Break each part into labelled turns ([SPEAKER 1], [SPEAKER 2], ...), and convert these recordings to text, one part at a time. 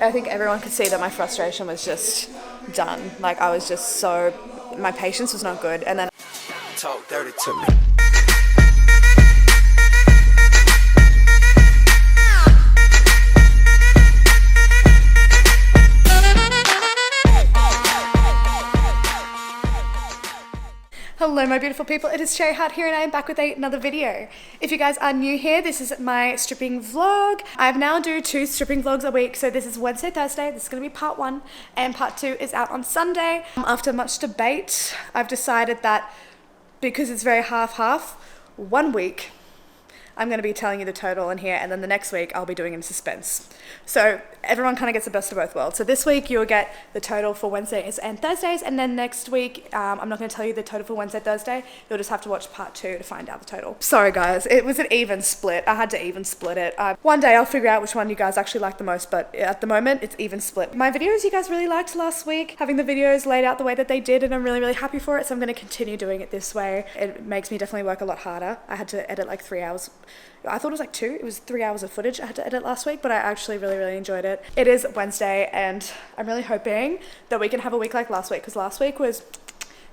[SPEAKER 1] I think everyone could see that my frustration was just done. Like I was just so, my patience was not good. And then
[SPEAKER 2] talk dirty to me.
[SPEAKER 1] hello my beautiful people, it is Cherry Heart here and I am back with another video. If you guys are new here, this is my stripping vlog. I now do 2 stripping vlogs a week, so this is Wednesday, Thursday, this is going to be part 1 and part 2 is out on Sunday. After much debate, I've decided that because it's very half-half, 1 week I'm going to be telling you the total in here, and then the next week I'll be doing in suspense. So everyone kind of gets the best of both worlds. So this week you'll get the total for Wednesdays and Thursdays, and then next week I'm not going to tell you the total for Wednesday, Thursday. You'll just have to watch part 2 to find out the total. Sorry guys, it was an even split. I had to even split it. One day I'll figure out which one you guys actually like the most, but at the moment it's even split. My videos you guys really liked last week, having the videos laid out the way that they did, and I'm really happy for it, so I'm going to continue doing it this way. It makes me definitely work a lot harder. I had to edit like 3 hours. I thought it was like 2. It was 3 hours of footage I had to edit last week, but I actually really enjoyed it. It is Wednesday and I'm really hoping that we can have a week like last week, because last week was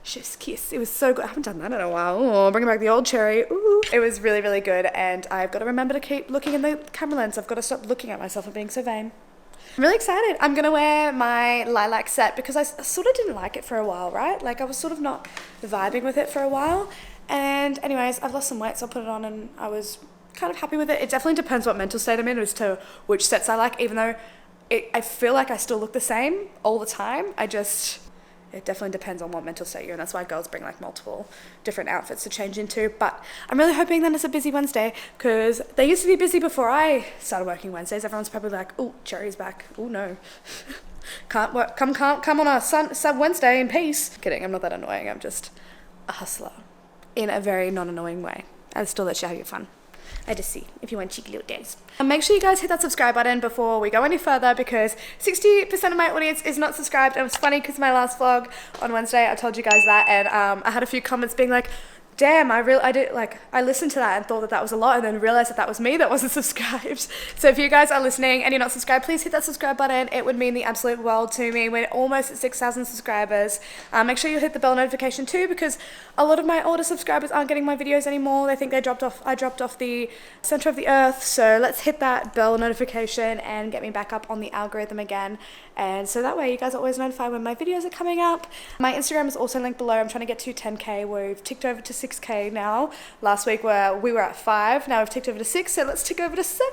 [SPEAKER 1] chef's kiss. It was so good. I haven't done that in a while. Oh, bringing back the old Cherry. Ooh. It was really good, and I've got to remember to keep looking in the camera lens. I've got to stop looking at myself and being so vain. I'm really excited. I'm gonna wear my lilac set because I sort of didn't like it for a while, right? Like I was sort of not vibing with it for a while. And anyways, I've lost some weight, so I put it on and I was kind of happy with it. It definitely depends what mental state I'm in as to which sets I like, even though I feel like I still look the same all the time. It definitely depends on what mental state you're in. That's why girls bring like multiple different outfits to change into. But I'm really hoping that it's a busy Wednesday, because they used to be busy before I started working Wednesdays. Everyone's probably like, oh, Cherry's back. Oh no. Can't work. Come on a Wednesday in peace. Kidding, I'm not that annoying. I'm just a hustler in a very non-annoying way. I still let you have your fun. I just see if you want cheeky little days. Make sure you guys hit that subscribe button before we go any further, because 60% of my audience is not subscribed. And it was funny because my last vlog on Wednesday, I told you guys that, and I had a few comments being like, damn, I listened to that and thought that that was a lot, and then realized that that was me that wasn't subscribed. So if you guys are listening and you're not subscribed, please hit that subscribe button. It would mean the absolute world to me. We're almost at 6,000 subscribers. Make sure you hit the bell notification too, because a lot of my older subscribers aren't getting my videos anymore. They think I dropped off the center of the earth. So let's hit that bell notification and get me back up on the algorithm again. And so that way you guys are always notified when my videos are coming up. My Instagram is also linked below. I'm trying to get to 10K. We've ticked over to 6K now. Last week we were at 5. Now we've ticked over to 6, so let's tick over to 7.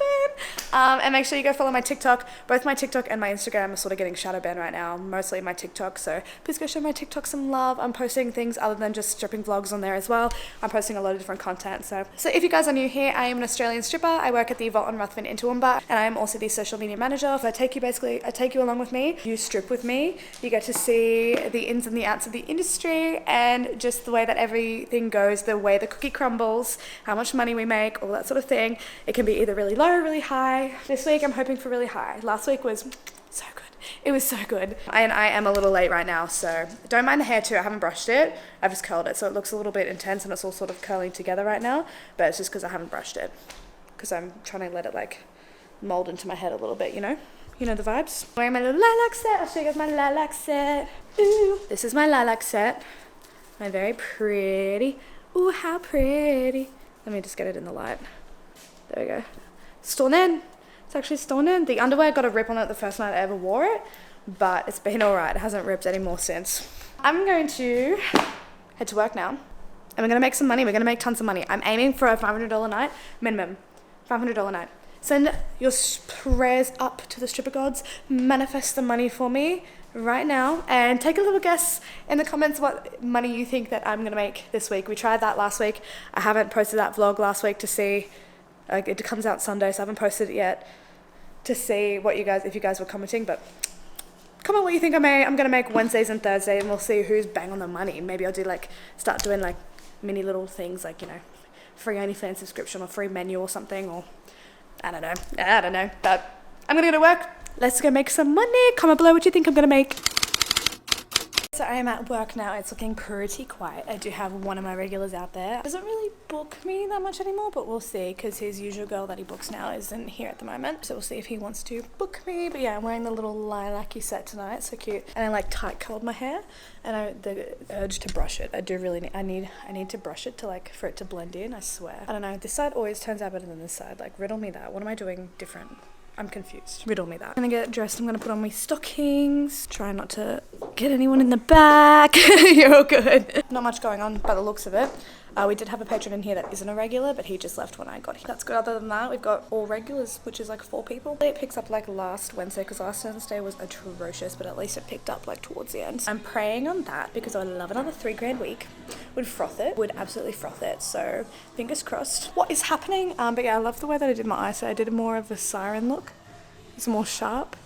[SPEAKER 1] And make sure you go follow my TikTok. Both my TikTok and my Instagram are sort of getting shadow banned right now, mostly my TikTok. So please go show my TikTok some love. I'm posting things other than just stripping vlogs on there as well. I'm posting a lot of different content. So if you guys are new here, I am an Australian stripper. I work at the Vault on Ruthven in Toowoomba, and I am also the social media manager. So I take you along with me. You strip with me. You get to see the ins and the outs of the industry, and just the way that everything goes, the way the cookie crumbles, how much money we make, all that sort of thing. It can be either really low or really high. This week I'm hoping for really high. Last week was so good. It was so good. And I am a little late right now, so don't mind the hair too. I haven't brushed it. I've just curled it, so it looks a little bit intense and it's all sort of curling together right now, but it's just because I haven't brushed it, because I'm trying to let it like mold into my head a little bit, you know? You know the vibes. Wearing my little lilac set. I'll show you guys my lilac set. Ooh, this is my lilac set. My very pretty. Ooh, how pretty. Let me just get it in the light. There we go. Storn in. It's actually storn in. The underwear got a rip on it the first night I ever wore it, but it's been alright. It hasn't ripped anymore since. I'm going to head to work now, and we're going to make some money. We're going to make tons of money. I'm aiming for a $500 night minimum. $500 night. Send your prayers up to the stripper gods. Manifest the money for me right now, and take a little guess in the comments what money you think that I'm going to make this week. We tried that last week. I haven't posted that vlog last week to see. It comes out Sunday, so I haven't posted it yet to see what if you guys were commenting, but comment what you think I'm going to make Wednesdays and Thursdays, and we'll see who's bang on the money. Maybe I'll start doing like mini little things like, you know, free ONLYFANS subscription or free menu or something, or I don't know, but I'm gonna go to work. Let's go make some money. Comment below what you think I'm gonna make. So I am at work now. It's looking pretty quiet. I do have one of my regulars out there. Doesn't really book me that much anymore, but we'll see, because his usual girl that he books now isn't here at the moment. So we'll see if he wants to book me. But yeah, I'm wearing the little lilac-y set tonight. So cute. And I like tight curled my hair, and the urge to brush it. I do really need, I need to brush it to like, for it to blend in, I swear. I don't know, this side always turns out better than this side. Like, riddle me that. What am I doing different? I'm confused. Riddle me that. I'm gonna get dressed. I'm gonna put on my stockings. Try not to get anyone in the back. You're all good. Not much going on by the looks of it. We did have a patron in here that isn't a regular, but he just left when I got here. That's good. Other than that, we've got all regulars, which is like 4 people. It picks up like last Wednesday, because last Wednesday was atrocious, but at least it picked up like towards the end. I'm praying on that because I would love another 3 grand week. Would froth it. Would absolutely froth it. So fingers crossed. What is happening? But yeah, I love the way that I did my eyes. So I did more of a siren look. It's more sharp.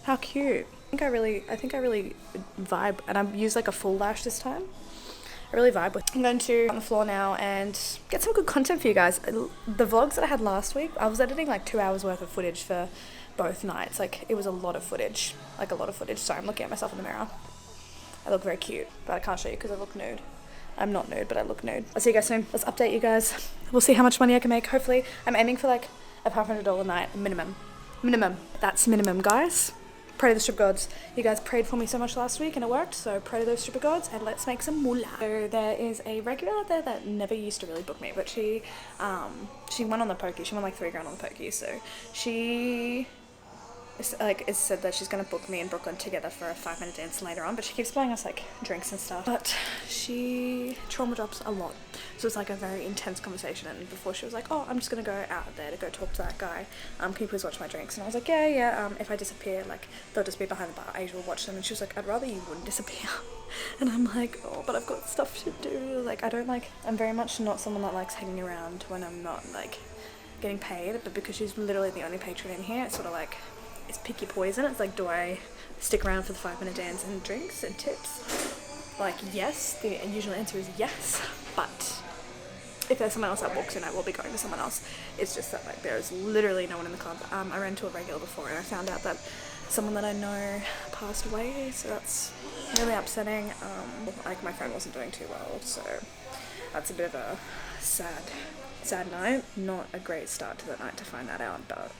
[SPEAKER 1] How cute. I think I really vibe, and I used like a full lash this time. I really vibe with it. I'm going to on the floor now and get some good content for you guys. The vlogs that I had last week, I was editing like 2 hours worth of footage for both nights. Like, it was a lot of footage. Like, a lot of footage. Sorry, I'm looking at myself in the mirror. I look very cute, but I can't show you because I look nude. I'm not nude, but I look nude. I'll see you guys soon. Let's update you guys. We'll see how much money I can make. Hopefully, I'm aiming for like a $500 night minimum. Minimum. That's minimum, guys. Pray to the strip gods. You guys prayed for me so much last week and it worked, so pray to those stripper gods and let's make some moolah. So there is a regular out there that never used to really book me, but she won on the pokey. She won like 3 grand on the pokey, so she it's said that she's gonna book me and Brooklyn together for a 5-minute dance later on, but she keeps buying us like drinks and stuff. But she trauma drops a lot, so it's like a very intense conversation. And before she was like, oh, I'm just gonna go out there to go talk to that guy, can you please watch my drinks? And I was like, yeah, if I disappear, like they'll just be behind the bar, Asia will watch them. And she was like, I'd rather you wouldn't disappear. And I'm like, oh, but I've got stuff to do. Like, I'm very much not someone that likes hanging around when I'm not like getting paid, but because she's literally the only patron in here, it's sort of like, it's picky poison. It's like, do I stick around for the 5-minute dance and drinks and tips? Like, yes. The usual answer is yes. But if there's someone else that walks in, I will be going to someone else. It's just that like there's literally no one in the club. I ran to a regular before and I found out that someone that I know passed away, so that's really upsetting. Like, my friend wasn't doing too well, so that's a bit of a sad night. Not a great start to the night to find that out, but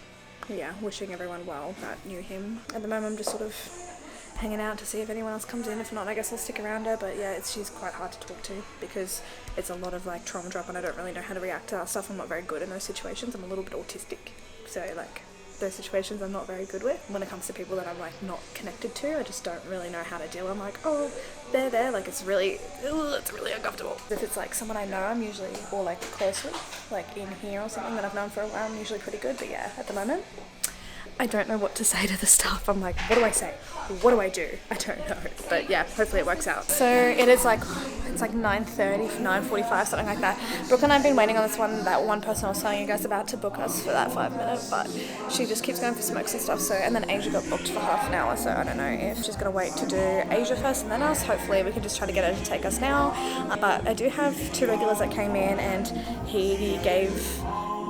[SPEAKER 1] yeah, wishing everyone well that knew him. At the moment I'm just sort of hanging out to see if anyone else comes in. If not, I guess I'll stick around her. But yeah, she's quite hard to talk to because it's a lot of like trauma drop and I don't really know how to react to that stuff. I'm not very good in those situations. I'm a little bit autistic, so like those situations I'm not very good with. When it comes to people that I'm like not connected to, I just don't really know how to deal. I'm like, oh, they're there, like it's really uncomfortable. If it's like someone I know, I'm usually, or like close with, like in here or something that I've known for a while, I'm usually pretty good. But yeah, at the moment I don't know what to say to the staff. I'm like, what do I say? What do I do? I don't know. But yeah, hopefully it works out. So it is like, it's like 9:30, 9:45, something like that. Brooke and I have been waiting on that one person I was telling you guys about to book us for that 5-minute, but she just keeps going for smokes and stuff. So, and then Asia got booked for half an hour. So I don't know if she's gonna wait to do Asia first and then us. Hopefully we can just try to get her to take us now. But I do have 2 regulars that came in and he gave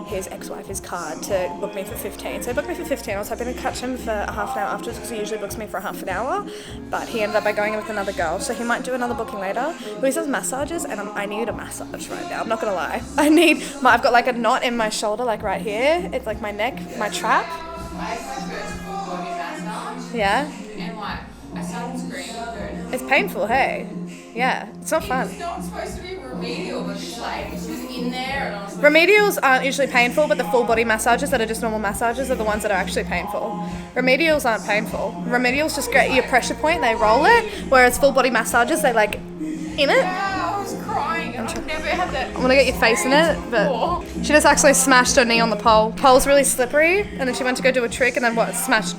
[SPEAKER 1] his ex-wife his card to book me for 15. So he booked me for 15. I was hoping to catch him for a half an hour afterwards because he usually books me for a half an hour, but he ended up by going in with another girl. So he might do another booking later. He does massages and I need a massage right now. I'm not gonna lie. I've got like a knot in my shoulder, like right here. It's like my neck, my trap.
[SPEAKER 3] I had my first full body massage.
[SPEAKER 1] Yeah.
[SPEAKER 3] And like, I started screaming.
[SPEAKER 1] It's painful, hey? Yeah, it's not fun.
[SPEAKER 3] It's not supposed to be remedial, but it's like, she was in there and I was like,
[SPEAKER 1] Remedials aren't usually painful, but the full body massages that are just normal massages are the ones that are actually painful. Remedials aren't painful. Remedials just get your pressure point, they roll it, whereas full body massages, they like in it.
[SPEAKER 3] yeah, I was crying and I've never had that.
[SPEAKER 1] I'm gonna get your face in it, but she just actually smashed her knee on the pole. Pole's really slippery, and then she went to go do a trick, and then what? Smashed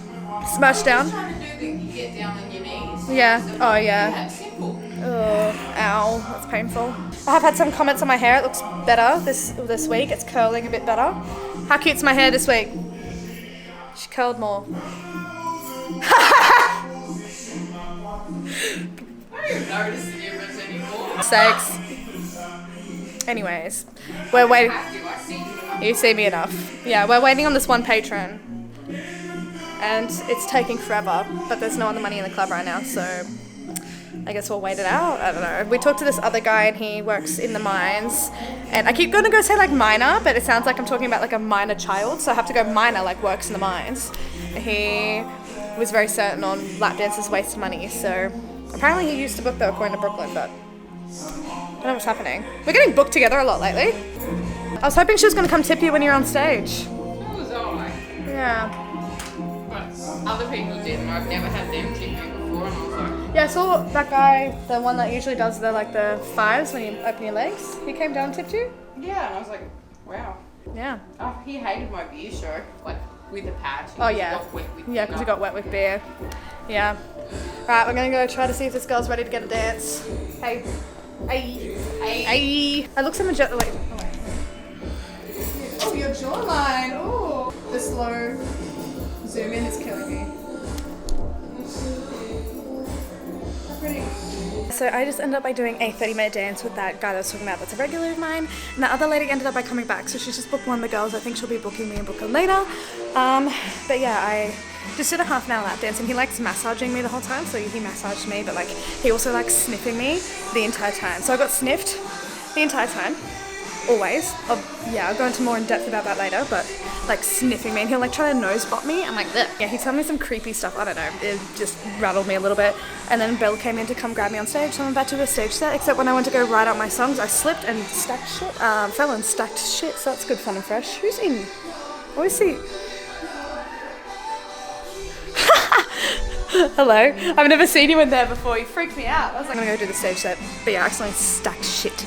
[SPEAKER 1] down.
[SPEAKER 3] Trying to do the, you get down on your knees.
[SPEAKER 1] Yeah. Oh yeah.
[SPEAKER 3] Yeah, it's simple.
[SPEAKER 1] Oh, ow, that's painful. I have had some comments on my hair. It looks better this week. It's curling a bit better. How cute's my hair this week? She curled more.
[SPEAKER 3] I don't even notice the difference anymore.
[SPEAKER 1] Sakes. Anyways, we're waiting.
[SPEAKER 3] I see.
[SPEAKER 1] You see me enough. Yeah, we're waiting on this one patron. And it's taking forever, but there's no other money in the club right now, so I guess we'll wait it out. I don't know. We talked to this other guy and he works in the mines. And I keep going to go say like miner, but it sounds like I'm talking about like a minor child. So I have to go miner, like works in the mines. He was very certain on lap dances waste money. So apparently he used to book though, according to Brooklyn, but I don't know what's happening. We're getting booked together a lot lately. I was hoping she was going to come tip you when you're on stage.
[SPEAKER 3] So was I.
[SPEAKER 1] Yeah.
[SPEAKER 3] But other people didn't. I've never had them tip me before, and I was like,
[SPEAKER 1] Yeah, I saw that guy, the one that usually does the like the fives when you open your legs. He came down and tipped you.
[SPEAKER 3] yeah, and I was like, wow.
[SPEAKER 1] Yeah.
[SPEAKER 3] Oh, he hated my beer show, like with the patch.
[SPEAKER 1] Oh yeah. Yeah, because he got wet with beer. Yeah. Right, we're gonna go try to see if this girl's ready to get a dance. Hey. Hey. Hey. I look so majestic. Wait. Oh, wait. Oh, your jawline. Oh. The slow zoom in is killing me. Pretty. So I just ended up by doing a 30-minute dance with that guy that I was talking about that's a regular of mine. And that other lady ended up by coming back. So she's just booked one of the girls. I think she'll be booking me and book her later. But yeah, I just did a half an hour lap dance and he likes massaging me the whole time. So he massaged me, but like he also likes sniffing me the entire time. So I got sniffed the entire time. Always. I'll go into more in depth about that later, but like sniffing me and he'll like try to nose bot me. I'm like, ugh. Yeah, he told me some creepy stuff. I don't know. It just rattled me a little bit. And then Bill came in to come grab me on stage. So I'm about to do a stage set, except when I went to go write out my songs, I slipped and stacked shit. Fell and stacked shit. So that's good, fun and fresh. Who's in? What is he? Hello. I've never seen you in there before. You freaked me out. I was like, I'm gonna go do the stage set. But yeah, I accidentally stacked shit.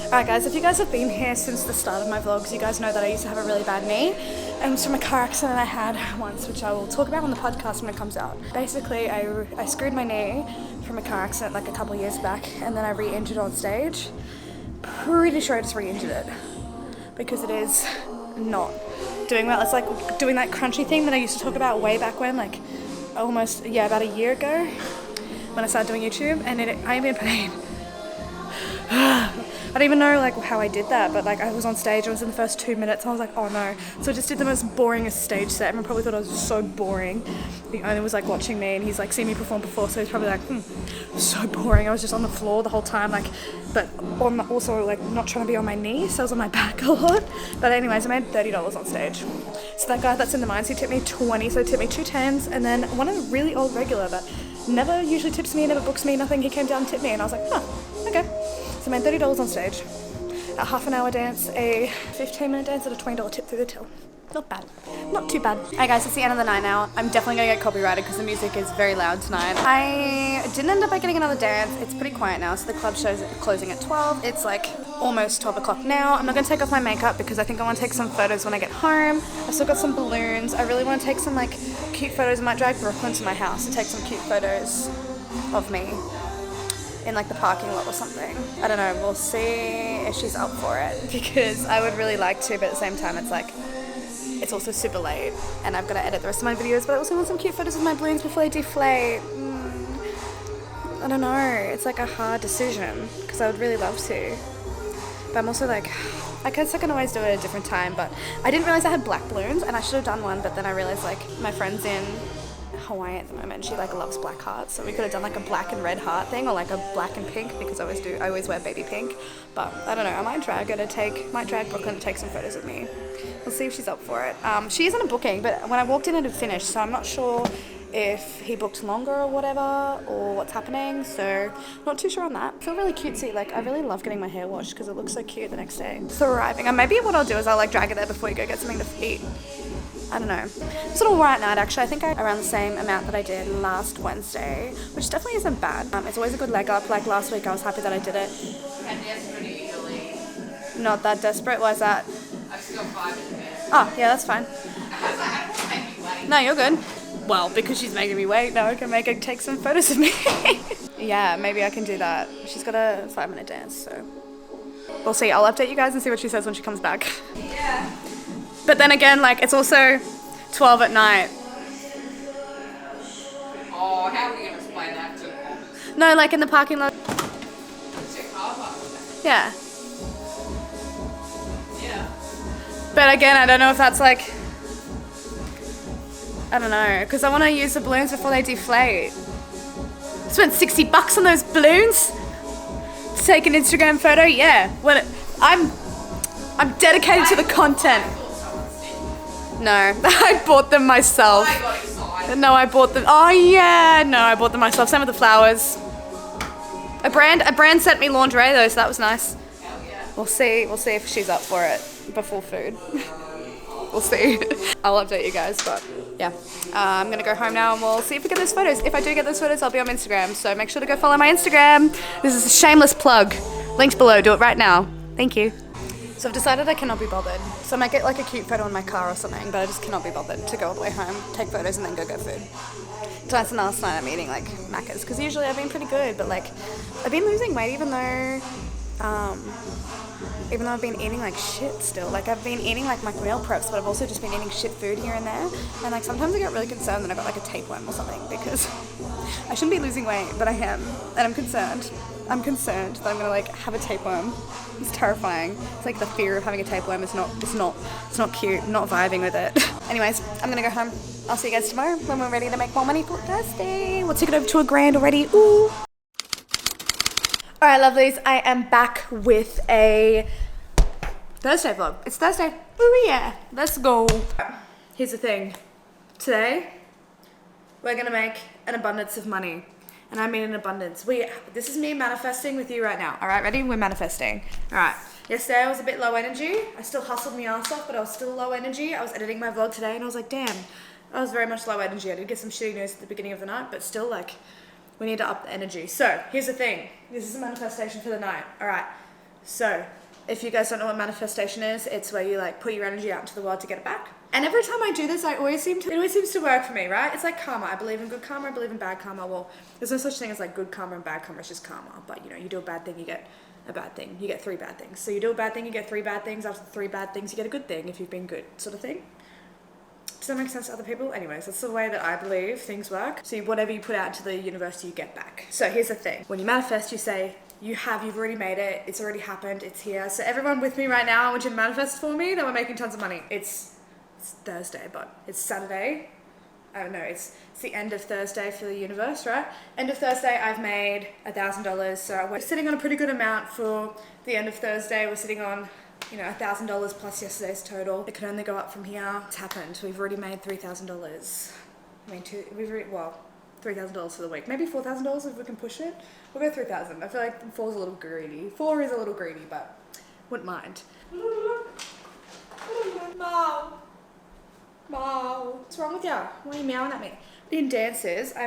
[SPEAKER 1] Alright guys, if you guys have been here since the start of my vlogs, you guys know that I used to have a really bad knee. And it was from a car accident I had once, which I will talk about on the podcast when it comes out. Basically, I screwed my knee from a car accident like a couple of years back, and then I re-injured on stage. Pretty sure I just re-injured it, because it is not doing well. It's like doing that crunchy thing that I used to talk about way back when, like almost, yeah, about a year ago, when I started doing YouTube, and I'm in pain. I don't even know like how I did that, but like I was on stage, I was in the first 2 minutes, and I was like, oh no. So I just did the most boringest stage set. Everyone probably thought I was so boring. The owner was like watching me and he's like seen me perform before, so he's probably like, so boring. I was just on the floor the whole time, like, but also like not trying to be on my knee, so I was on my back a lot. But anyways, I made $30 on stage. So that guy that's in the mines, he tipped me 20, so he tipped me 2 10s, and then one of the really old regular that never usually tips me, never books me, nothing, he came down and tipped me, and I was like, huh, okay. So I made $30 on stage, a half an hour dance, a 15-minute dance, and a $20 tip through the till. Not bad. Not too bad. Alright guys, it's the end of the night now. I'm definitely gonna get copyrighted because the music is very loud tonight. I didn't end up by getting another dance. It's pretty quiet now, so the club show's closing at 12. It's like almost 12 o'clock now. I'm not gonna take off my makeup because I think I want to take some photos when I get home. I've still got some balloons. I really want to take some like cute photos. I might drag Brooklyn to my house to take some cute photos of me in like the parking lot or something. I don't know, we'll see if she's up for it because I would really like to, but at the same time it's like, it's also super late and I've got to edit the rest of my videos, but I also want some cute photos of my balloons before they deflate. I don't know, it's like a hard decision because I would really love to. But I'm also like, I guess I can always do it at a different time, but I didn't realize I had black balloons and I should have done one, but then I realized like my friend's in Hawaii at the moment and she like loves black hearts, so we could have done like a black and red heart thing or like a black and pink because I always wear baby pink. But I don't know, I might drag Brooklyn to take some photos of me. We'll see if she's up for it. She isn't a booking, but when I walked in it had finished, so I'm not sure if he booked longer or whatever or what's happening, so not too sure on that. I feel really cutesy, like I really love getting my hair washed because it looks so cute the next day. It's arriving, and maybe what I'll do is I'll like drag it there before you go get something to eat. I don't know. It's an alright night actually. I think I around the same amount that I did last Wednesday, which definitely isn't bad. It's always a good leg up. Like last week I was happy that I did it.
[SPEAKER 3] How desperate are you to leave?
[SPEAKER 1] Not that desperate, why is that?
[SPEAKER 3] I've still got 5 in there.
[SPEAKER 1] Oh, yeah, that's fine.
[SPEAKER 3] I was like, I don't want to make you wait.
[SPEAKER 1] No, you're good. Well, because she's making me wait, now I can make her take some photos of me. Yeah, maybe I can do that. She's got a 5-minute dance, so we'll see. I'll update you guys and see what she says when she comes back.
[SPEAKER 3] Yeah.
[SPEAKER 1] But then again, like, it's also 12 at night.
[SPEAKER 3] Oh, how are we going to explain that to them?
[SPEAKER 1] No, like in the parking lot.
[SPEAKER 3] It's your car park.
[SPEAKER 1] Yeah.
[SPEAKER 3] Yeah.
[SPEAKER 1] But again, I don't know if that's like, I don't know, because I want to use the balloons before they deflate. Spent 60 bucks on those balloons to take an Instagram photo. Yeah, I'm dedicated to the content. No, I bought them myself.
[SPEAKER 3] I got excited.
[SPEAKER 1] No, I bought them. Oh yeah, no, I bought them myself. Same with the flowers. A brand sent me lingerie though, so that was nice.
[SPEAKER 3] Hell yeah.
[SPEAKER 1] We'll see if she's up for it before food. We'll see. I'll update you guys, but yeah. I'm gonna go home now and we'll see if we get those photos. If I do get those photos, I'll be on Instagram. So make sure to go follow my Instagram. This is a shameless plug. Links below, do it right now. Thank you. So I've decided I cannot be bothered. So I might get like a cute photo in my car or something, but I just cannot be bothered to go all the way home, take photos and then go get food. Tonight's the last night I'm eating like Macca's, because usually I've been pretty good, but like I've been losing weight even though I've been eating like shit still. Like I've been eating like my meal preps, but I've also just been eating shit food here and there. And like sometimes I get really concerned that I've got like a tapeworm or something, because I shouldn't be losing weight, but I am. And I'm concerned. I'm concerned that I'm gonna like have a tapeworm. It's terrifying. It's like the fear of having a tapeworm is not cute. I'm not vibing with it. Anyways, I'm gonna go home. I'll see you guys tomorrow when we're ready to make more money for Thursday. We'll take it over to $1,000 already. Ooh. Alright, lovelies, I am back with a Thursday vlog. It's Thursday. Ooh yeah. Let's go. Here's the thing. Today, we're gonna make an abundance of money. And I mean an abundance. This is me manifesting with you right now. Alright, ready? We're manifesting. Alright. Yesterday I was a bit low energy. I still hustled my ass off, but I was still low energy. I was editing my vlog today and I was like, damn, I was very much low energy. I did get some shitty news at the beginning of the night, but still like, we need to up the energy. So, here's the thing. This is a manifestation for the night. Alright. So, if you guys don't know what manifestation is, it's where you like put your energy out into the world to get it back. And every time I do this, it always seems to work for me, right? It's like karma. I believe in good karma, I believe in bad karma. Well, there's no such thing as like good karma and bad karma, it's just karma. But you know, you do a bad thing, you get a bad thing. You get 3 bad things. So you do a bad thing, you get 3 bad things. After the 3 bad things, you get a good thing if you've been good, sort of thing. Does that make sense to other people? Anyways, that's the way that I believe things work. So whatever you put out into the universe, you get back. So here's the thing. When you manifest, you say, you've already made it, it's already happened, it's here. So everyone with me right now, I want you to manifest for me that we're making tons of money. It's Thursday, but it's Saturday. I don't know, it's the end of Thursday for the universe, right? End of Thursday, I've made $1,000. So we're sitting on a pretty good amount for the end of Thursday. We're sitting on, you know, $1,000 plus yesterday's total. It can only go up from here. It's happened. We've already made $3,000. I mean, $3,000 for the week. Maybe $4,000 if we can push it. We'll go $3,000. I feel like 4 is a little greedy. 4 is a little greedy, but wouldn't mind. Mom, what's wrong with you? Why are you meowing at me? In dances, I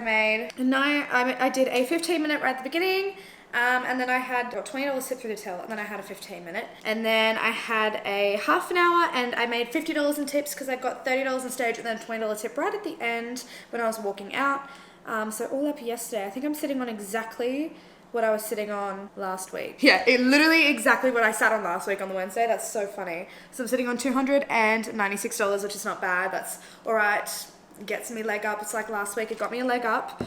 [SPEAKER 1] did a 15-minute right at the beginning, and then I had a $20 tip through the till, and then I had a 15-minute, and then I had a half an hour, and I made $50 in tips because I got $30 on stage, and then a $20 tip right at the end when I was walking out. So all up yesterday, I think I'm sitting on exactly what I was sitting on last week. Yeah, literally exactly what I sat on last week on the Wednesday. That's so funny. So I'm sitting on $296, which is not bad. That's all right. Gets me leg up. It's like last week, it got me a leg up.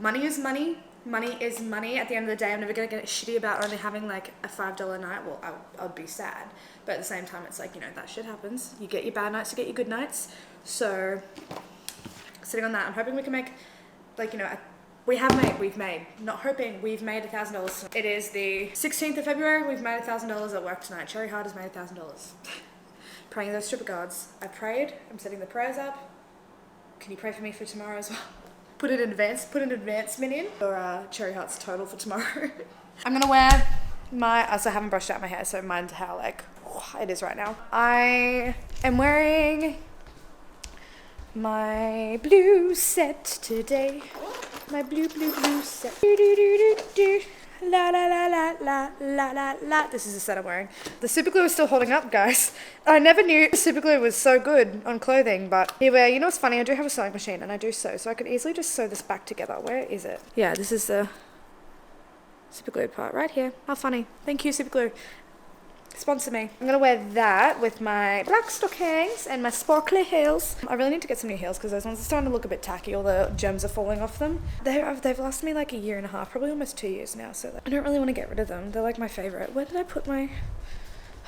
[SPEAKER 1] Money is money. Money is money. At the end of the day, I'm never gonna get shitty about only having like a $5 night. Well, I'd be sad. But at the same time, it's like, you know, that shit happens. You get your bad nights, you get your good nights. So sitting on that, I'm hoping we can make, like, you know, we've made $1,000. It is the 16th of February. We've made $1,000 at work tonight. Cherry Hard has made $1,000. Praying those stripper guards. I prayed. I'm setting the prayers up. Can you pray for me for tomorrow as well? Put an advancement in for Cherry Heart's total for tomorrow. I'm gonna wear my, also I haven't brushed out my hair, so mine's how like it is right now. I am wearing my blue set today. My blue set. Do, do, do, do, do. La la la la la la la la. This is the set I'm wearing. The super glue is still holding up, guys. I never knew super glue was so good on clothing, but here you know what's funny? I do have a sewing machine and I do sew, so I could easily just sew this back together. Where is it? Yeah, this is the super glued part right here. How funny. Thank you, super glue. Sponsor me. I'm gonna wear that with my black stockings and my sparkly heels. I really need to get some new heels because those ones are starting to look a bit tacky. All the gems are falling off them. They've lasted me like a year and a half, probably almost 2 years now, so I don't really want to get rid of them. They're like my favorite. Where did I put my...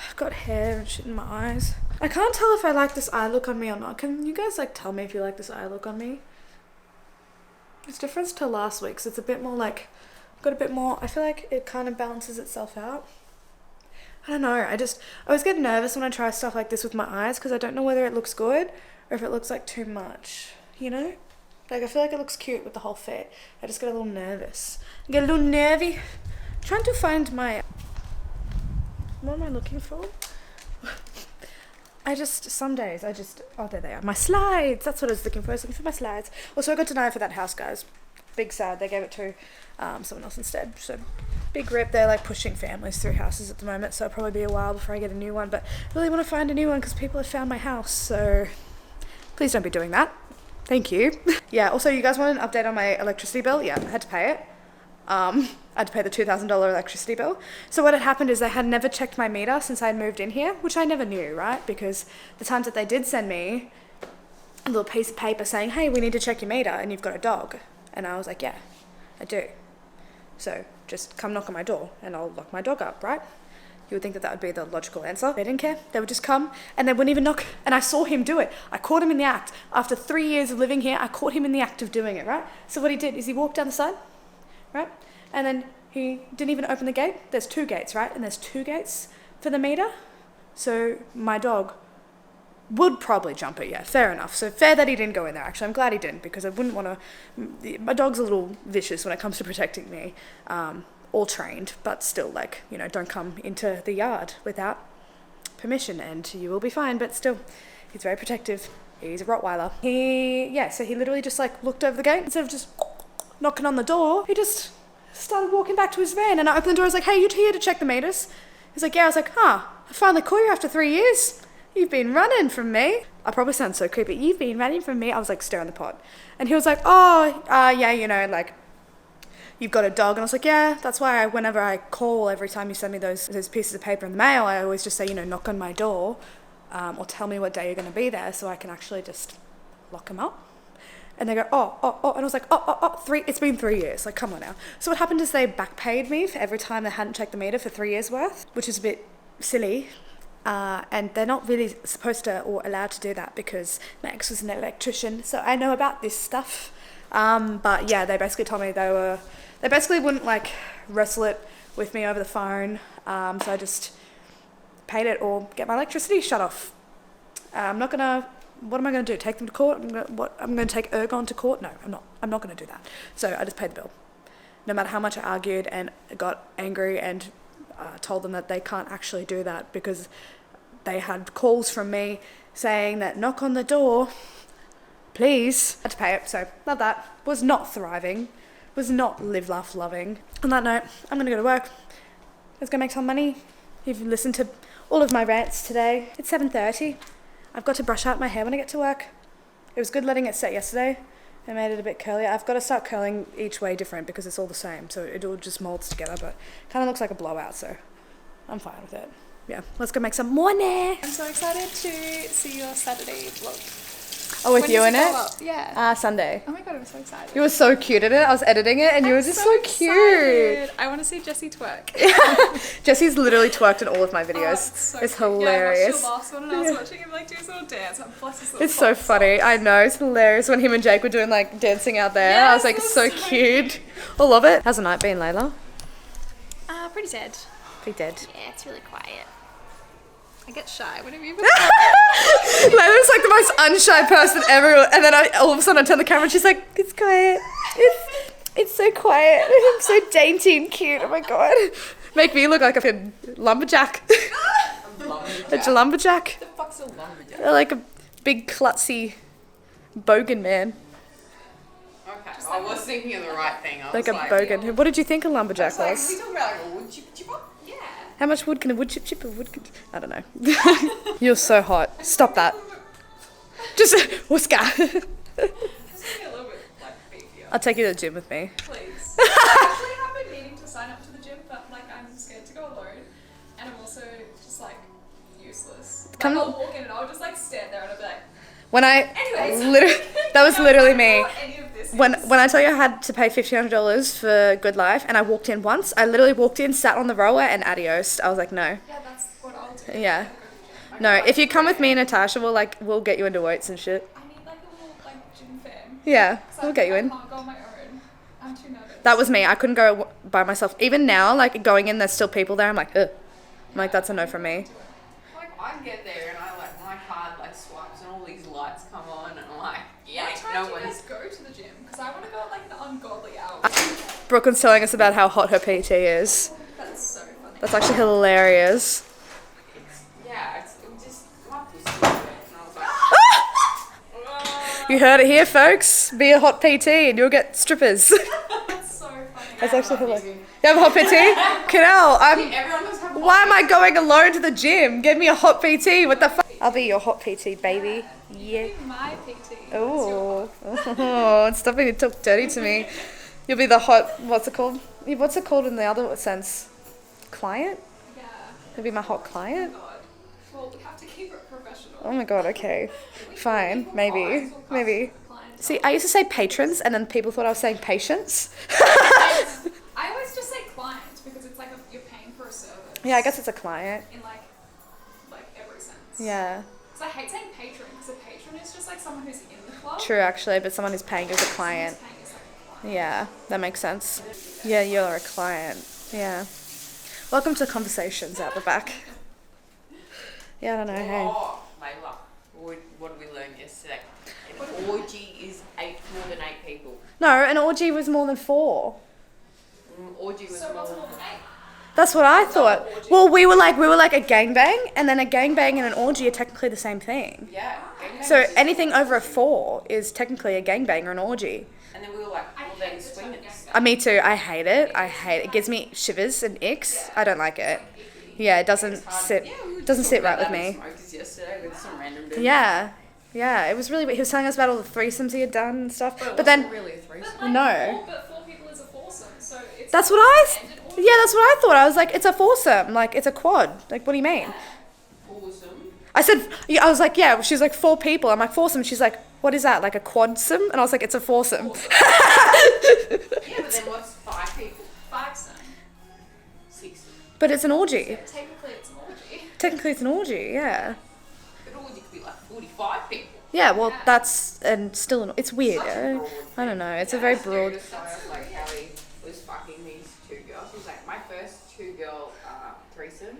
[SPEAKER 1] I've got hair and shit in my eyes. I can't tell if I like this eye look on me or not. Can you guys like tell me if you like this eye look on me? It's different to last week's. It's a bit more like, got a bit more, I feel like it kind of balances itself out. I don't know, I always get nervous when I try stuff like this with my eyes because I don't know whether it looks good or if it looks like too much, you know? Like I feel like it looks cute with the whole fit. I just get a little nervous. I get a little nervy. Trying to find my, what am I looking for? Some days oh, there they are. My slides. That's what I was looking for. I was looking for my slides. Also, I got denied for that house, guys. Big sad. They gave it to someone else instead. So, big rip. They're like pushing families through houses at the moment. So, it'll probably be a while before I get a new one. But I really want to find a new one because people have found my house. So, please don't be doing that. Thank you. Yeah, also, you guys want an update on my electricity bill? Yeah, I had to pay it. I had to pay the $2,000 electricity bill. So what had happened is they had never checked my meter since I had moved in here, which I never knew, right? Because the times that they did send me a little piece of paper saying, hey, we need to check your meter and you've got a dog. And I was like, yeah, I do. So just come knock on my door and I'll lock my dog up, right? You would think that that would be the logical answer. They didn't care. They would just come and they wouldn't even knock. And I saw him do it. I caught him in the act. After 3 years of living here, I caught him in the act of doing it, right? So what he did is he walked down the side, right? And then he didn't even open the gate. There's 2 gates, right? And there's 2 gates for the meter. So my dog would probably jump it, yeah, fair enough. So fair that he didn't go in there. Actually, I'm glad he didn't because I wouldn't want to, my dog's a little vicious when it comes to protecting me. All trained, but still, like, you know, don't come into the yard without permission and you will be fine. But still, he's very protective. He's a Rottweiler. So he literally just like looked over the gate instead of just knocking on the door. He just started walking back to his van and I opened the door. I was like, hey, you here to check the meters? He's like, yeah. I was like, I finally caught you after 3 years. You've been running from me. I probably sound so creepy. You've been running from me. I was like stirring the pot. And he was like, yeah, you know, like, you've got a dog. And I was like, yeah, that's why whenever I call, every time you send me those pieces of paper in the mail, I always just say, you know, knock on my door or tell me what day you're going to be there so I can actually just lock him up. And they go, oh. And I was like, it's been 3 years. Like, come on now. So what happened is they back paid me for every time they hadn't checked the meter for 3 years worth, which is a bit silly. And they're not really supposed to or allowed to do that because my ex was an electrician. So I know about this stuff. But yeah, they basically told me they basically wouldn't like wrestle it with me over the phone. So I just paid it or get my electricity shut off. What am I going to do? Take them to court? I'm going to take Ergon to court? No, I'm not. I'm not going to do that. So I just paid the bill. No matter how much I argued and got angry and told them that they can't actually do that because they had calls from me saying that knock on the door, please. I had to pay it, so love that. Was not thriving. Was not live, laugh, loving. On that note, I'm going to go to work. I was going to make some money. You've listened to all of my rants today. It's 7:30. I've got to brush out my hair when I get to work. It was good letting it set yesterday. I made it a bit curlier. I've got to start curling each way different because it's all the same. So it all just molds together, but kind of looks like a blowout. So I'm fine with it. Yeah, let's go make some money.
[SPEAKER 4] I'm so excited to see your Saturday vlog.
[SPEAKER 1] Oh, with you in it?
[SPEAKER 4] Yeah.
[SPEAKER 1] Sunday.
[SPEAKER 4] Oh my god, I'm so excited.
[SPEAKER 1] You were so cute in it. I was editing it and you were just so cute.
[SPEAKER 4] Excited. I want to see Jessie twerk.
[SPEAKER 1] Jesse's literally twerked in all of my videos.
[SPEAKER 4] Oh,
[SPEAKER 1] it's
[SPEAKER 4] so
[SPEAKER 1] hilarious.
[SPEAKER 4] Yeah, I watched your last one and I was watching him like do his little dance. Bless his little
[SPEAKER 1] It's so funny. I know, it's hilarious when him and Jake were doing like dancing out there.
[SPEAKER 4] Yes,
[SPEAKER 1] I was like, so cute. I love it. How's the night been, Layla?
[SPEAKER 4] Pretty dead.
[SPEAKER 1] Pretty dead.
[SPEAKER 4] Yeah, it's really quiet. I get shy whenever you
[SPEAKER 1] Layla's like the most unshy person ever, and then all of a sudden I turn the camera and she's like, it's quiet. It's so quiet. I'm so dainty and cute. Oh my god. Make me look like a lumberjack. A lumberjack.
[SPEAKER 3] The fuck's a lumberjack?
[SPEAKER 1] Like a big klutzy bogan man.
[SPEAKER 3] Okay, I was thinking of the right thing. I
[SPEAKER 1] Like
[SPEAKER 3] was
[SPEAKER 1] a bogan. What did you think a lumberjack
[SPEAKER 3] It's like,
[SPEAKER 1] was?
[SPEAKER 3] we talking about like a wood chipper?
[SPEAKER 4] Yeah.
[SPEAKER 1] How much wood can a wood chip a wood? I don't know. You're so hot. Stop that. Just whisker.
[SPEAKER 4] Just make it a little bit like beefier.
[SPEAKER 1] I'll take you to the gym with me.
[SPEAKER 4] Please. I actually have been meaning to sign up to the gym, but like I'm scared to go alone, and I'm also just like useless. Like,
[SPEAKER 1] Come-
[SPEAKER 4] I'll walk in and I'll just like stand there and I'll be like,
[SPEAKER 1] When I
[SPEAKER 4] anyways,
[SPEAKER 1] that was literally me.
[SPEAKER 4] what any of this
[SPEAKER 1] When
[SPEAKER 4] is.
[SPEAKER 1] I tell you I had to pay $1,500 for Good Life, and I walked in once, I literally walked in, sat on the roller, and adios. I was like, no.
[SPEAKER 4] Yeah, that's what I'll do.
[SPEAKER 1] Yeah. No, if you come with me and Natasha, we'll get you into weights and shit.
[SPEAKER 4] I need like a little like gym fam.
[SPEAKER 1] Yeah,
[SPEAKER 4] So
[SPEAKER 1] we'll get you in.
[SPEAKER 4] I can't go on my own. I'm too nervous.
[SPEAKER 1] That was me. I couldn't go by myself. Even now, like going in, there's still people there. I'm like, ugh. I'm like, that's a no from me.
[SPEAKER 3] Like I get there and I like my card like swipes and all these lights come on and I'm like, yeah,
[SPEAKER 4] What time
[SPEAKER 3] no
[SPEAKER 4] do you guys
[SPEAKER 3] one's.
[SPEAKER 4] go to the gym? Because I want to go at like an ungodly hour.
[SPEAKER 1] Brooklyn's telling us about how hot her PT is.
[SPEAKER 4] That's so funny.
[SPEAKER 1] That's actually hilarious.
[SPEAKER 3] It just my pussy was wet and I was like,
[SPEAKER 1] You heard it here, folks. Be a hot PT and you'll get strippers.
[SPEAKER 4] That's so funny.
[SPEAKER 1] That's actually hilarious. You have a hot PT? Canal,
[SPEAKER 3] everyone does have.
[SPEAKER 1] why am I going alone to the gym? Get me a hot PT. What the fuck? I'll be your hot PT, baby. Yeah.
[SPEAKER 4] Be my PT.
[SPEAKER 1] Oh, stop being talk dirty to me. You'll be the hot, what's it called? What's it called in the other sense? Client?
[SPEAKER 4] Yeah.
[SPEAKER 1] You'll be my hot client?
[SPEAKER 4] God. Well, we have to keep it professional.
[SPEAKER 1] Oh my god, okay. Fine, maybe. Maybe.
[SPEAKER 4] Clients.
[SPEAKER 1] See, I used to say patrons and then people thought I was saying patients.
[SPEAKER 4] I always just say client because it's like you're paying for a service.
[SPEAKER 1] Yeah, I guess it's a client.
[SPEAKER 4] In like every sense.
[SPEAKER 1] Yeah.
[SPEAKER 4] Because I hate saying patron because a patron is just like someone who's in the club.
[SPEAKER 1] True, actually, but someone who's paying you as a client.
[SPEAKER 4] Someone's paying is like a client.
[SPEAKER 1] Yeah, that makes sense. Yeah, you're a client. Yeah. Welcome to conversations out the back. Yeah, I don't know. Hey.
[SPEAKER 3] Oh, Layla, what did we learn yesterday? An orgy is more than 8 people.
[SPEAKER 1] No, an orgy was more than 4.
[SPEAKER 3] Orgy was
[SPEAKER 4] So
[SPEAKER 3] more
[SPEAKER 4] what's
[SPEAKER 3] than
[SPEAKER 4] more than 8?
[SPEAKER 1] That's what I thought. Well, we were like a gangbang, and then a gangbang and an orgy are technically the same thing.
[SPEAKER 3] Yeah.
[SPEAKER 1] So anything over a 4 is technically a gangbang or an orgy.
[SPEAKER 3] And then we were like, well then swingers.
[SPEAKER 1] Me too. I hate it. I hate it. It gives me shivers and icks. I don't like it. Yeah, it doesn't sit right with me.
[SPEAKER 3] Smokers yesterday with some random dude.
[SPEAKER 1] Yeah. Yeah, it was really weird. He was telling us about all the threesomes he had done and stuff.
[SPEAKER 3] But it
[SPEAKER 1] But then
[SPEAKER 3] wasn't really a threesome.
[SPEAKER 4] But like
[SPEAKER 1] No.
[SPEAKER 4] But 4 people is a foursome, so it's.
[SPEAKER 1] that's what I
[SPEAKER 4] ended orgy.
[SPEAKER 1] yeah, that's what I thought. I was like, it's a foursome. Like, it's a quad. Like, what do you mean?
[SPEAKER 3] Awesome.
[SPEAKER 1] I said, yeah, I was like, yeah. She's like 4 people. I'm like, foursome. She's like, what is that? Like a quadsome? And I was like, it's a foursome.
[SPEAKER 3] Yeah, but then what's 5 people?
[SPEAKER 4] 5-some.
[SPEAKER 3] 6.
[SPEAKER 1] But it's an orgy.
[SPEAKER 4] Technically, it's an orgy.
[SPEAKER 1] Technically, it's an orgy. Yeah.
[SPEAKER 3] But orgy could be like 45 people.
[SPEAKER 1] Yeah. Well, that's and still it's weird.
[SPEAKER 3] Such a broad
[SPEAKER 1] I don't know. It's a
[SPEAKER 3] Yeah,
[SPEAKER 1] very
[SPEAKER 3] I
[SPEAKER 1] broad.
[SPEAKER 3] stared aside, like how he was fucking these 2 girls. He was like, my first 2-girl threesome.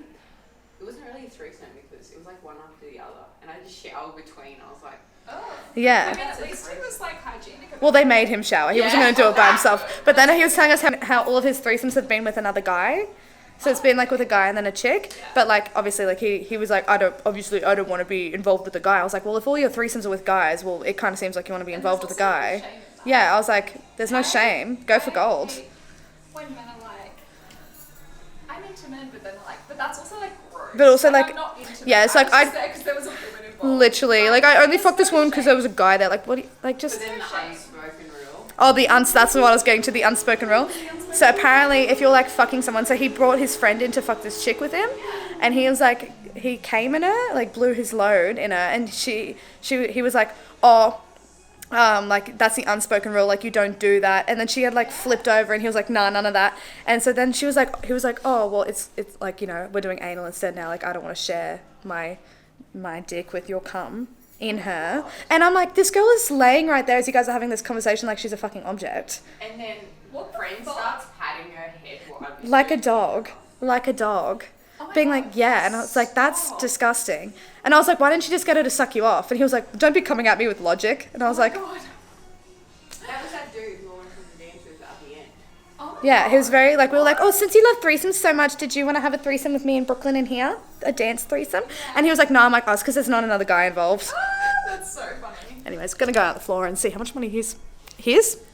[SPEAKER 3] It wasn't really a threesome because it was like one after the other, and I just showered between. I was like,
[SPEAKER 4] Oh. I
[SPEAKER 1] Yeah.
[SPEAKER 4] mean, at least he was like hygienic. About
[SPEAKER 1] Well, they made him shower. He wasn't
[SPEAKER 3] Yeah.
[SPEAKER 1] going to do it by himself. But then he was telling us how all of his threesomes have been with another guy. So it's been like with a guy and then a chick. But like obviously like he was like I don't want to be involved with a guy. I was like, well, if all your threesomes are with guys, well, it kind of seems like you want to be involved with a guy. Yeah, I was like, there's no shame. Go for gold.
[SPEAKER 4] When men are like, I'm into men, but then they're like, but that's also like gross.
[SPEAKER 1] But also, like,
[SPEAKER 4] I'm not into
[SPEAKER 1] yeah,
[SPEAKER 4] men.
[SPEAKER 1] it's like,
[SPEAKER 4] I was just there 'cause there was a woman involved.
[SPEAKER 1] Literally, like I only fucked this woman because there was a guy there. Like what? Like just.
[SPEAKER 3] but then the unspoken rule.
[SPEAKER 1] Oh, that's what I was getting to, the unspoken rule. So apparently, if you're like fucking someone, so he brought his friend in to fuck this chick with him, and he was like, he came in her, like blew his load in her, and he was like, oh, like that's the unspoken rule, like you don't do that. And then she had like flipped over, and he was like, nah, none of that. And so then he was like, oh, well, it's like, you know, we're doing anal instead now. Like I don't want to share my dick with your cum in her. And I'm like, this girl is laying right there as you guys are having this conversation like she's a fucking object.
[SPEAKER 3] And then
[SPEAKER 4] What the
[SPEAKER 3] friend
[SPEAKER 4] fuck?
[SPEAKER 3] starts patting her head while I'm
[SPEAKER 1] Like a dog.
[SPEAKER 4] Oh my
[SPEAKER 1] Being
[SPEAKER 4] God,
[SPEAKER 1] like, yeah. And I was like, that's
[SPEAKER 4] stop.
[SPEAKER 1] disgusting. And I was like, why didn't you just get her to suck you off? And he was like, don't be coming at me with logic. And I was like,
[SPEAKER 4] God.
[SPEAKER 3] That was that dude who wanted to dance with at the end.
[SPEAKER 4] Oh my
[SPEAKER 1] yeah, he was
[SPEAKER 4] God.
[SPEAKER 1] very like, we were like, oh, since you love threesomes so much, did you want to have a threesome with me in Brooklyn in here? A dance threesome? And he was like, no, I'm like, us, because there's not another guy involved.
[SPEAKER 4] That's so funny.
[SPEAKER 1] Anyways, gonna go out the floor and see how much money his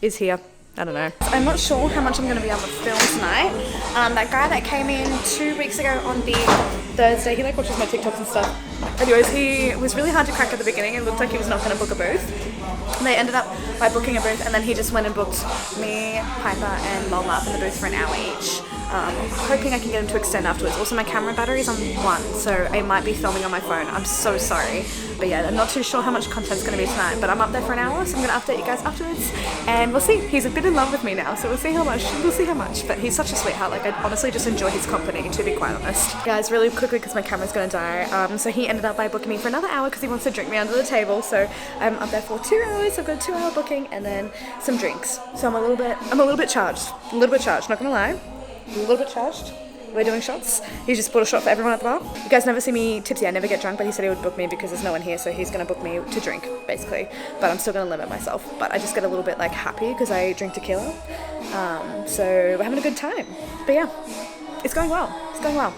[SPEAKER 1] is here. I don't know. I'm not sure how much I'm going to be able to film tonight. That guy that came in 2 weeks ago on the Thursday, he like watches my TikToks and stuff. Anyways, he was really hard to crack at the beginning. It looked like he was not going to book a booth. And they ended up by booking a booth, and then he just went and booked me, Piper, and Mom up in the booth for an hour each. Hoping I can get him to extend afterwards. Also, my camera battery is on 1, so I might be filming on my phone. I'm so sorry. But yeah, I'm not too sure how much content's going to be tonight, but I'm up there for an hour, so I'm going to update you guys afterwards. And we'll see. He's a bit in love with me now, so we'll see how much. But he's such a sweetheart. Like, I honestly just enjoy his company, to be quite honest. Guys, really quickly, because my camera's going to die. So he ended up by booking me for another hour because he wants to drink me under the table. So I'm up there for 2 hours. So I've got a 2-hour booking and then some drinks. So I'm a little bit charged. Not gonna lie. A little bit charged. We're doing shots. He just bought a shot for everyone at the bar. You guys never see me tipsy. I never get drunk, but he said he would book me because there's no one here, so he's gonna book me to drink, basically. But I'm still gonna limit myself. But I just get a little bit like happy because I drink tequila. So we're having a good time. But yeah, it's going well. It's going well.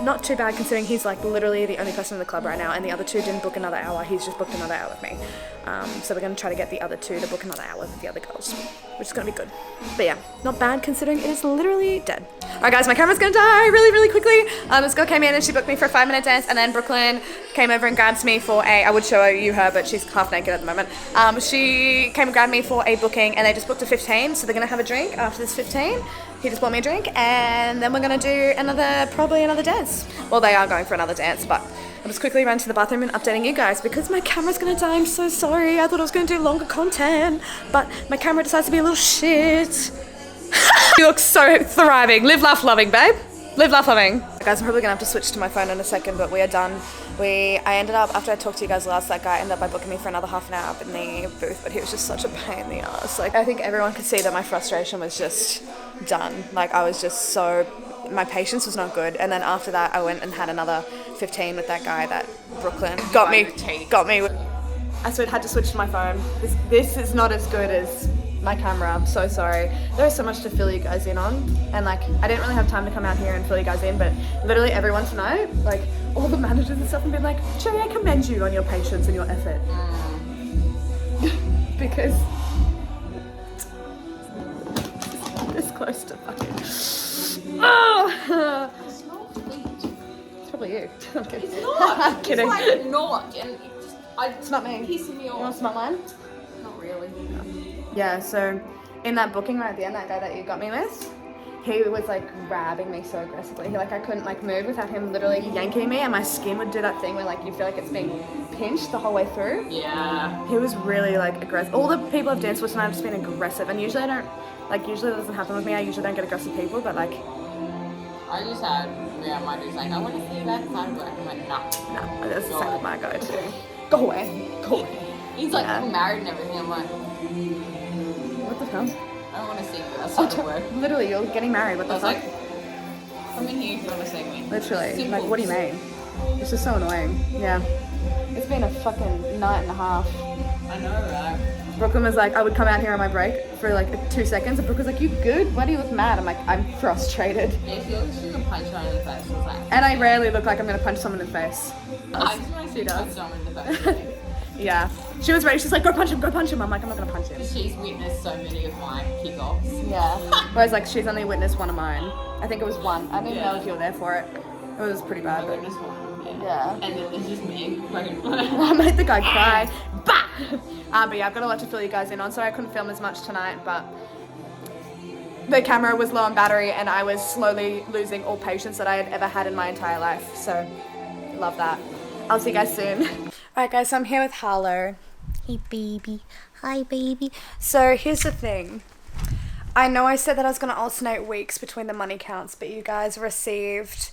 [SPEAKER 1] Not too bad considering he's like literally the only person in the club right now, and the other two didn't book another hour. He's just booked another hour with me. So we're gonna try to get the other two to book another hour with the other girls, which is gonna be good. But yeah, not bad considering it is literally dead. Alright guys, my camera's gonna die really quickly. This girl came in and she booked me for a 5-minute dance, and then Brooklyn came over and grabbed me for I would show you her, but she's half naked at the moment. She came and grabbed me for a booking, and they just booked a 15, so they're gonna have a drink after this 15. He just bought me a drink, and then we're gonna do probably another dance. Well, they are going for another dance, but I just quickly ran to the bathroom and updating you guys because my camera's gonna die. I'm so sorry. I thought I was gonna do longer content, but my camera decides to be a little shit. You look so thriving. Live, laugh, loving, babe. Live, laugh, loving. Guys, I'm probably gonna have to switch to my phone in a second, but we are done. I ended up, after I talked to you guys last, that guy ended up by booking me for another half an hour up in the booth, but he was just such a pain in the ass. Like, I think everyone could see that my frustration was just done. Like, I was just my patience was not good. And then after that, I went and had another 15 with that guy that Brooklyn got me. I had to switch to my phone. This is not as good as my camera. I'm so sorry. There's so much to fill you guys in on, and like I didn't really have time to come out here and fill you guys in, but literally everyone tonight, like all the managers and stuff, have been like, Cherry, I commend you on your patience and your effort. Because this close to fucking it's probably you. I'm kidding.
[SPEAKER 3] It's not.
[SPEAKER 1] I'm kidding.
[SPEAKER 3] It's like not, and
[SPEAKER 1] it's not me.
[SPEAKER 3] Pissing me off.
[SPEAKER 1] You want to smell mine?
[SPEAKER 3] Not really.
[SPEAKER 1] Yeah, so in that booking right at the end, that guy that you got me with, he was like grabbing me so aggressively. I couldn't like move without him literally yanking me, and my skin would do that thing where like you feel like it's being pinched the whole way through.
[SPEAKER 3] Yeah.
[SPEAKER 1] He was really like aggressive. All the people I've danced with tonight have just been aggressive, and usually that doesn't happen with me. I usually don't get aggressive people, but like
[SPEAKER 3] I just had, my dude's like, I want to see you back inside of work. I'm like, nah.
[SPEAKER 1] No, that's the same with my guy too. Go away. Go away.
[SPEAKER 3] He's like married and everything. I'm like,
[SPEAKER 1] what the hell?
[SPEAKER 3] I don't want to see you outside of work.
[SPEAKER 1] Literally, you're getting married. What the
[SPEAKER 3] I was
[SPEAKER 1] fuck?
[SPEAKER 3] like, come in here if you want to see me.
[SPEAKER 1] Literally.
[SPEAKER 3] Simple.
[SPEAKER 1] Like, what do you mean? It's just so annoying. Yeah. It's been a fucking night and a half.
[SPEAKER 3] I know, right?
[SPEAKER 1] Brooklyn was like, I would come out here on my break for like 2 seconds, and Brooke was like, you good? Why do you look mad? I'm like, I'm frustrated.
[SPEAKER 3] Yeah, she looks like she's gonna punch her in the face. I was like,
[SPEAKER 1] And I rarely look like I'm gonna punch someone in the face.
[SPEAKER 3] I just want to see
[SPEAKER 1] does.
[SPEAKER 3] punch someone in the face.
[SPEAKER 1] Yeah. She was ready. She's like, go punch him, go punch him. I'm like, I'm not gonna punch him.
[SPEAKER 3] She's witnessed so many of my kickoffs.
[SPEAKER 1] Yeah. Whereas like, she's only witnessed one of mine. I think it was one. I didn't know if you were there for it. It was pretty bad.
[SPEAKER 3] I
[SPEAKER 1] But
[SPEAKER 3] witnessed one.
[SPEAKER 1] yeah.
[SPEAKER 3] And then there's just me.
[SPEAKER 1] I made the guy cry. Bah! But yeah, I've got a lot to fill you guys in on. Sorry I couldn't film as much tonight, but the camera was low on battery and I was slowly losing all patience that I had ever had in my entire life. So, love that. I'll see you guys soon. Alright guys, so I'm here with Harlow. Hey baby. Hi baby. So here's the thing. I know I said that I was going to alternate weeks between the money counts, but you guys received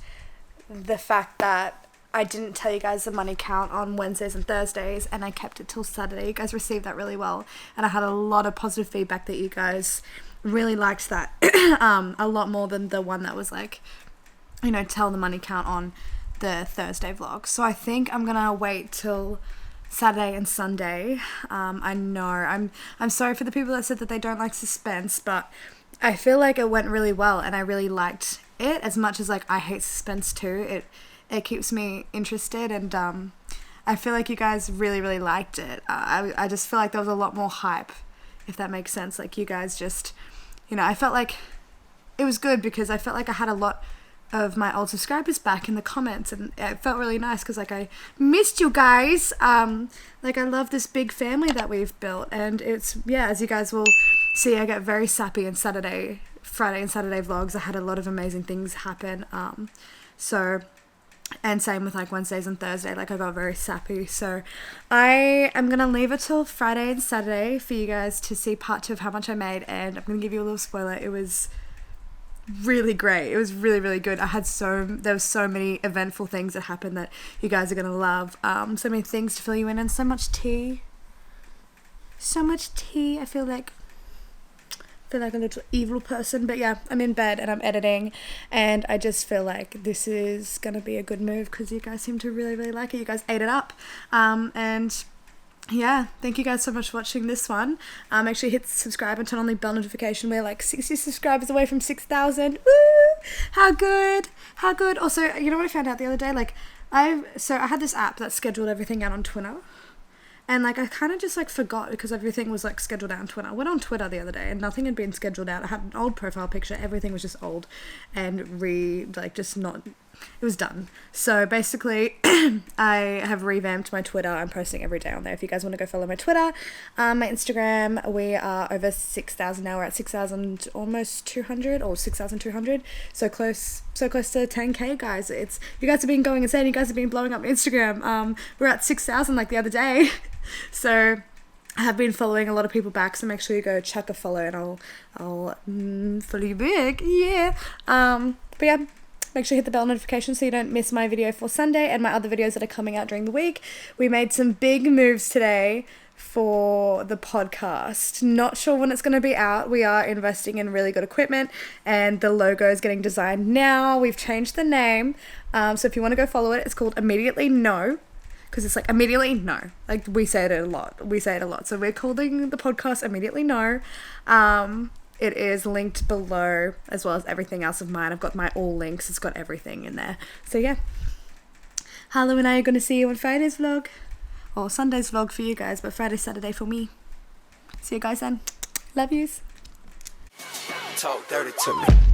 [SPEAKER 1] the fact that I didn't tell you guys the money count on Wednesdays and Thursdays, and I kept it till Saturday. You guys received that really well, and I had a lot of positive feedback that you guys really liked that a lot more than the one that was like, you know, tell the money count on the Thursday vlog. So I think I'm gonna wait till Saturday and Sunday. I know I'm sorry for the people that said that they don't like suspense, but I feel like it went really well, and I really liked it as much as like I hate suspense too. It keeps me interested, and I feel like you guys really liked it. I just feel like there was a lot more hype, if that makes sense. Like you guys just, you know, I felt like it was good because I felt like I had a lot of my old subscribers back in the comments, and it felt really nice because like I missed you guys. Like I love this big family that we've built, and it's, yeah, as you guys will see, I get very sappy in Friday and Saturday vlogs. I had a lot of amazing things happen. And same with like Wednesdays and Thursday, like I got very sappy. So I am going to leave it till Friday and Saturday for you guys to see part 2 of how much I made. And I'm going to give you a little spoiler. It was really great. It was really good. There was so many eventful things that happened that you guys are going to love. So many things to fill you in, and so much tea. so much tea. I feel like a little evil person, but yeah, I'm in bed and I'm editing, and I just feel like this is gonna be a good move because you guys seem to really like it. You guys ate it up, and yeah, thank you guys so much for watching this one. Make sure you hit subscribe and turn on the bell notification. We're like 60 subscribers away from 6,000. Woo! How good, how good. Also, you know what I found out the other day, like I had this app that scheduled everything out on Twitter. And like I kind of just like forgot because everything was like scheduled out on Twitter. I went on Twitter the other day and nothing had been scheduled out. I had an old profile picture. Everything was just old and it was done. So basically I have revamped my Twitter. I'm posting every day on there. If you guys want to go follow my Twitter, my Instagram, we are over 6,000 now. We're at 6,000, almost 200 or 6,200. So close to 10K, guys. You guys have been going insane. You guys have been blowing up Instagram. We're at 6,000 like the other day. So I have been following a lot of people back, so make sure you go chuck a follow and I'll follow you back. Yeah. But yeah, make sure you hit the bell notification so you don't miss my video for Sunday and my other videos that are coming out during the week. We made some big moves today for the podcast. Not sure when it's going to be out. We are investing in really good equipment and the logo is getting designed now. We've changed the name. So if you want to go follow it, it's called Immediately No. Because it's like immediately no. Like we say it a lot. So we're calling the podcast Immediately No. It is linked below as well as everything else of mine. I've got my all links. It's got everything in there. So yeah. Harlow and I are going to see you on Friday's vlog. Or Sunday's vlog for you guys. But Friday, Saturday for me. See you guys then. Love yous.
[SPEAKER 2] Talk dirty to me.